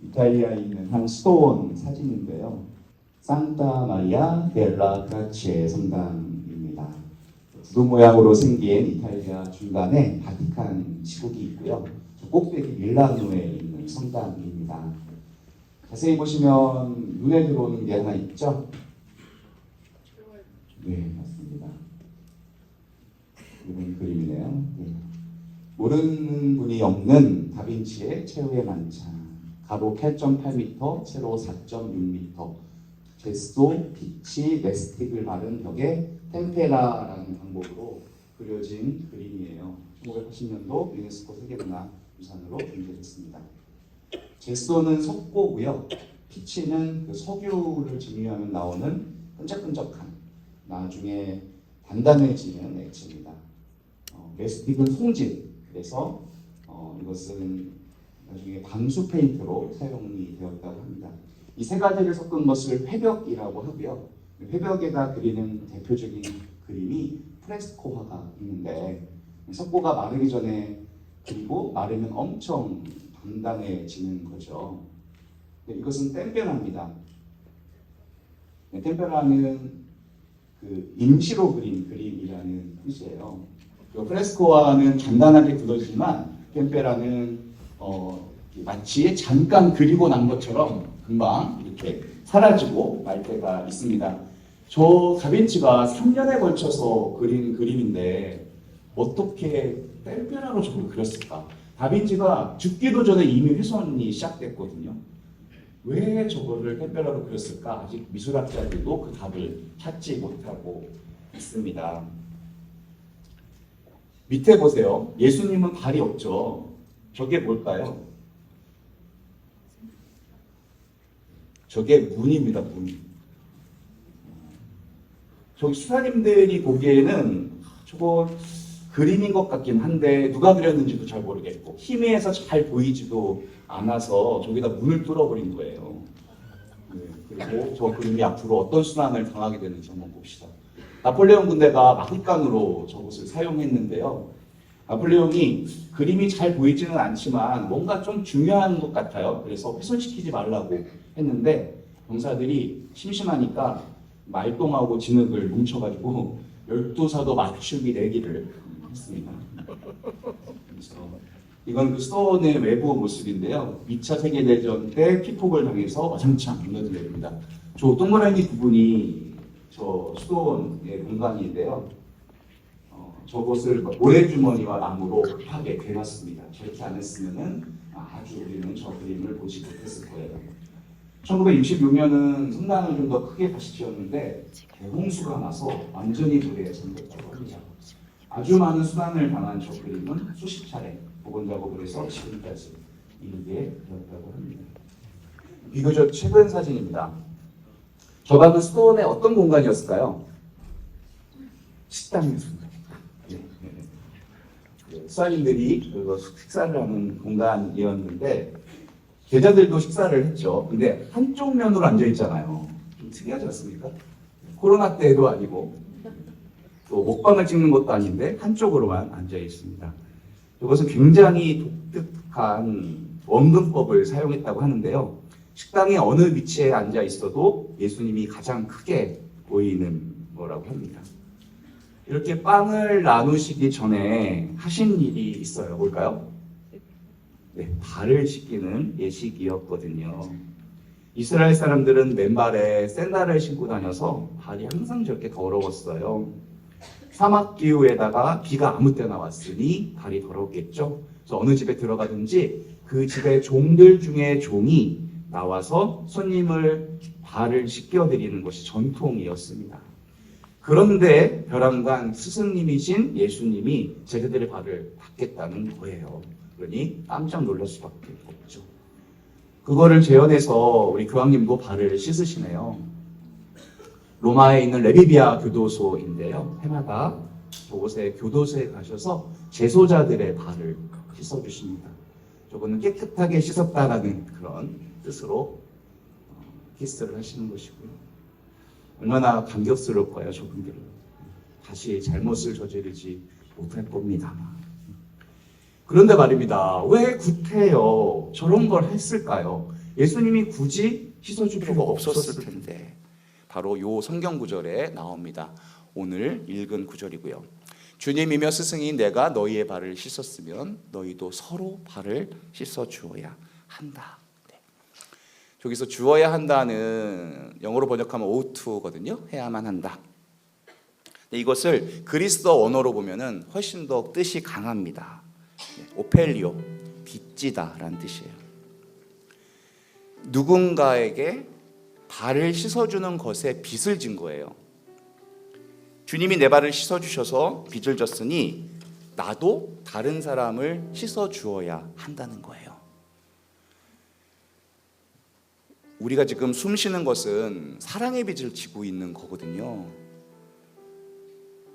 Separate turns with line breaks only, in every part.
이탈리아에 있는 한 수도원 사진인데요. 산타 마리아 델라 그라치에 성당입니다. 구두 모양으로 생긴 이탈리아 중간에 바티칸 시국이 있고요. 저 꼭대기 밀라노에 있는 성당입니다. 자세히 보시면 눈에 들어오는 게 하나 있죠? 네, 맞습니다. 이런 그림이네요. 네. 모르는 분이 없는 다빈치의 최후의 만찬. 가로 8.8m, 세로 4.6m. 제소, 피치, 메스틱을 바른 벽에 템페라라는 방법으로 그려진 그림이에요. 1980년도 유네스코 세계문화유산으로 등재됐습니다. 제소는 석고고요. 피치는 그 석유를 증류하면 나오는 끈적끈적한, 나중에 단단해지는 액체입니다. 메스틱은 송진, 그래서 이것은 나중에 방수 페인트로 사용이 되었다고 합니다. 이 세 가지를 섞은 것을 회벽이라고 하고요. 회벽에다 그리는 대표적인 그림이 프레스코화가 있는데, 석고가 마르기 전에 그리고 마르면 엄청 단단해지는 거죠. 이것은 템페라입니다. 템페라는 그 임시로 그린 그림이라는 뜻이에요. 프레스코화는 간단하게 굳어지지만 템페라는 마치 잠깐 그리고 난 것처럼 금방 이렇게 사라지고 말 때가 있습니다. 저 다빈치가 3년에 걸쳐서 그린 그림인데 어떻게 템페라로 저걸 그렸을까? 다빈치가 죽기도 전에 이미 훼손이 시작됐거든요. 왜 저거를 템페라로 그렸을까? 아직 미술학자들도 그 답을 찾지 못하고 있습니다. 밑에 보세요. 예수님은 발이 없죠. 저게 뭘까요? 저게 문입니다. 문. 저기 수사님들이 보기에는 저거 그림인 것 같긴 한데 누가 그렸는지도 잘 모르겠고 희미해서 잘 보이지도 않아서 저기다 문을 뚫어버린 거예요. 네, 그리고 저 그림이 앞으로 어떤 순환을 당하게 되는지 한번 봅시다. 나폴레옹 군대가 막강으로 저것을 사용했는데요. 나폴레옹이 그림이 잘 보이지는 않지만 뭔가 좀 중요한 것 같아요. 그래서 훼손시키지 말라고 했는데 병사들이 심심하니까 말똥하고 진흙을 뭉쳐가지고 12사도 맞추기 내기를 했습니다. 그래서 이건 그 수도원의 외부 모습인데요. 2차 세계대전 때 피폭을 당해서 와장창 무너진 데입니다. 저 동그라미 부분이 저 수도원의 공간인데요. 저것을 모래주머니와 나무로 급하게 괴놨습니다. 저렇게 안 했으면은 아주 우리는 저 그림을 보지 못했을 거예요. 1966년은 성당을 좀 더 크게 다시 지었는데 대홍수가 나서 완전히 물에 잠겼다고 합니다. 아주 많은 수난을 당한 저 그림은 수십 차례 복원 작업을 해서 지금까지 이르게 되었다고 합니다. 비교적 최근 사진입니다. 저 방은 수도원의 어떤 공간이었을까요? 식당이었습니다. 수사님들이 식사를 하는 공간이었는데 제자들도 식사를 했죠. 근데 한쪽 면으로 앉아 있잖아요. 좀 특이하지 않습니까? 코로나 때도 아니고 또 먹방을 찍는 것도 아닌데 한쪽으로만 앉아 있습니다. 이것은 굉장히 독특한 원근법을 사용했다고 하는데요. 식당의 어느 위치에 앉아 있어도 예수님이 가장 크게 보이는 거라고 합니다. 이렇게 빵을 나누시기 전에 하신 일이 있어요. 뭘까요? 네, 발을 씻기는 예식이었거든요. 이스라엘 사람들은 맨발에 샌들을 신고 다녀서 발이 항상 저렇게 더러웠어요. 사막 기후에다가 비가 아무 때나 왔으니 발이 더럽겠죠. 그래서 어느 집에 들어가든지 그 집의 종들 중에 종이 나와서 손님을 발을 씻겨드리는 것이 전통이었습니다. 그런데 벼랑간 스승님이신 예수님이 제자들의 발을 닦겠다는 거예요. 그러니 깜짝 놀랄 수밖에 없죠. 그거를 재현해서 우리 교황님도 발을 씻으시네요. 로마에 있는 레비비아 교도소인데요. 해마다 저곳에 교도소에 가셔서 재소자들의 발을 씻어주십니다. 저거는 깨끗하게 씻었다라는 그런 뜻으로 키스를 하시는 것이고요. 얼마나 감격스러울까요, 저분들은. 다시 잘못을 저지르지 못할 겁니다. 그런데 말입니다. 왜 구태여 저런 걸 했을까요? 예수님이 굳이 씻어줄 필요가
없었을
없었을 텐데.
텐데. 바로 요 성경 구절에 나옵니다. 오늘 읽은 구절이고요. 주님이며 스승이 내가 너희의 발을 씻었으면 너희도 서로 발을 씻어 주어야 한다. 네. 저기서 주어야 한다는 영어로 번역하면 ought to거든요. 해야만 한다. 근데 이것을 그리스어 언어로 보면은 훨씬 더 뜻이 강합니다. 네. 오펠리오, 빚지다라는 뜻이에요. 누군가에게 발을 씻어주는 것에 빚을 진 거예요. 주님이 내 발을 씻어주셔서 빚을 졌으니 나도 다른 사람을 씻어주어야 한다는 거예요. 우리가 지금 숨 쉬는 것은 사랑의 빚을 지고 있는 거거든요.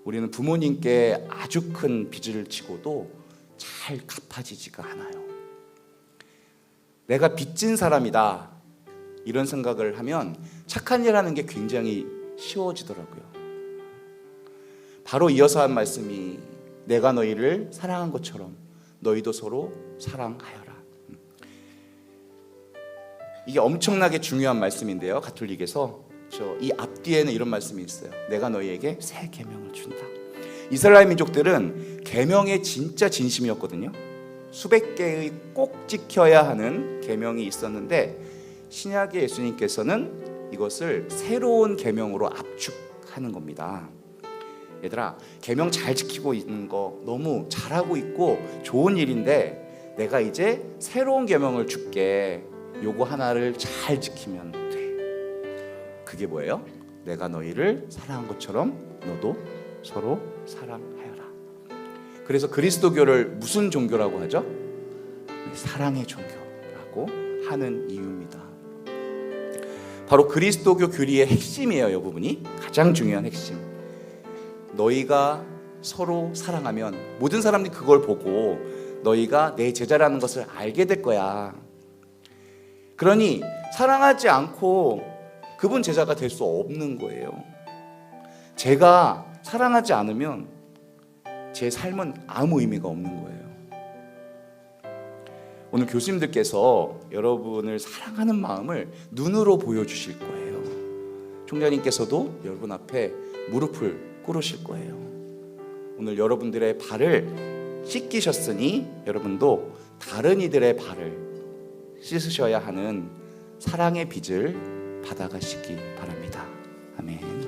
우리는 부모님께 아주 큰 빚을 지고도 잘 갚아지지가 않아요. 내가 빚진 사람이다 이런 생각을 하면 착한 일 하는 게 굉장히 쉬워지더라고요. 바로 이어서 한 말씀이 내가 너희를 사랑한 것처럼 너희도 서로 사랑하여라. 이게 엄청나게 중요한 말씀인데요. 가톨릭에서 이 앞뒤에는 이런 말씀이 있어요. 내가 너희에게 새 계명을 준다. 이스라엘 민족들은 계명에 진짜 진심이었거든요. 수백 개의 꼭 지켜야 하는 계명이 있었는데 신약의 예수님께서는 이것을 새로운 계명으로 압축하는 겁니다. 얘들아, 계명 잘 지키고 있는 거 너무 잘하고 있고 좋은 일인데 내가 이제 새로운 계명을 줄게. 요거 하나를 잘 지키면 돼. 그게 뭐예요? 내가 너희를 사랑한 것처럼 너도 서로 사랑하여라. 그래서 그리스도교를 무슨 종교라고 하죠? 사랑의 종교라고 하는 이유입니다. 바로 그리스도교 교리의 핵심이에요. 이 부분이 가장 중요한 핵심. 너희가 서로 사랑하면 모든 사람들이 그걸 보고 너희가 내 제자라는 것을 알게 될 거야. 그러니 사랑하지 않고 그분 제자가 될 수 없는 거예요. 제가 사랑하지 않으면 제 삶은 아무 의미가 없는 거예요. 오늘 교수님들께서 여러분을 사랑하는 마음을 눈으로 보여주실 거예요. 총장님께서도 여러분 앞에 무릎을 꿇으실 거예요. 오늘 여러분들의 발을 씻기셨으니 여러분도 다른 이들의 발을 씻으셔야 하는 사랑의 빚을 받아가시기 바랍니다. 아멘.